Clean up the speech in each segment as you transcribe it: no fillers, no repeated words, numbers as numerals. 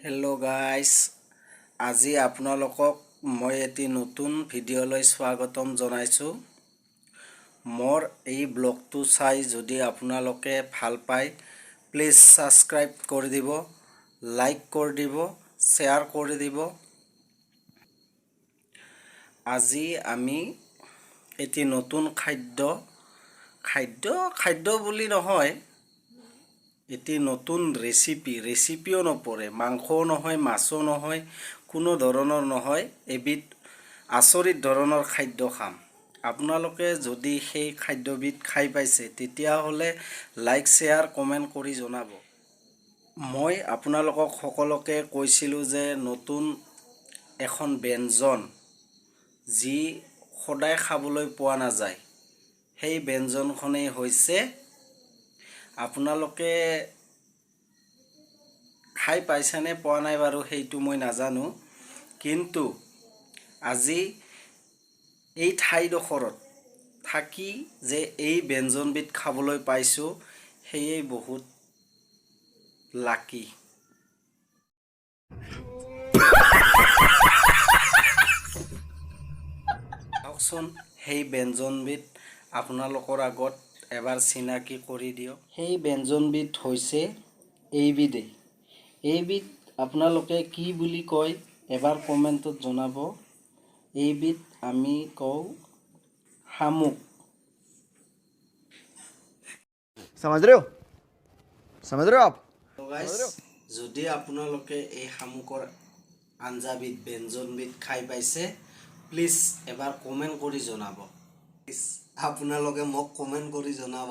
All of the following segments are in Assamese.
হেল্ল' গাইজ, আজি আপোনালোকক মই এটি নতুন ভিডিঅ'লৈ স্বাগতম জনাইছোঁ। মোৰ এই ব্লগটো চাই যদি আপোনালোকে ভাল পায়, প্লিজ ছাবস্ক্ৰাইব কৰি দিব, লাইক কৰি দিব, শ্বেয়াৰ কৰি দিব। আজি আমি এটি নতুন খাদ্য বুলি নহয়, এটি নতুন ৰেচিপিও নপৰে, মাংসও নহয়, মাছো নহয়, কোনো ধৰণৰ নহয়, এবিধ আচৰিত ধৰণৰ খাদ্য খাম। আপোনালোকে যদি সেই খাদ্যবিধ খাই পাইছে তেতিয়াহ'লে লাইক শ্বেয়াৰ কমেণ্ট কৰি জনাব। মই আপোনালোকক সকলোকে কৈছিলোঁ যে নতুন এখন ব্যঞ্জন যি সদায় খাবলৈ পোৱা নাযায়, সেই ব্যঞ্জনখনেই হৈছে, আপোনালোকে খাই পাইছেনে পোৱা নাই বাৰু সেইটো মই নাজানো, কিন্তু আজি এই ঠাইডোখৰত থাকি যে এই ব্যঞ্জনবিধ খাবলৈ পাইছোঁ সেয়েই বহুত লাকি। চাওকচোন সেই ব্যঞ্জনবিধ আপোনালোকৰ আগত এবাৰ চিনাকি কৰি দিয়ক। সেই ব্যঞ্জনবিধ হৈছে এইবিধ আপোনালোকে কি বুলি কয় এবাৰ কমেণ্টত জনাব। এইবিধ আমি কওঁ শামুক। समझ रहे हो आप? যদি আপোনালোকে এই শামুকৰ আঞ্জাবিধ ব্যঞ্জনবিধ খাই পাইছে, প্লিজ এবাৰ কমেণ্ট কৰি জনাব। প্লিজ আপোনালোকে মোক কমেণ্ট কৰি জনাব।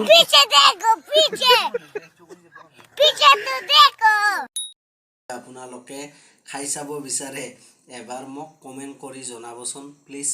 पीछे देखो, पीछे पीछे तो देखो। আপোনালোকে খাই চাব বিচাৰে, এবাৰ মোক কমেণ্ট কৰি জনাবচোন প্লিজ।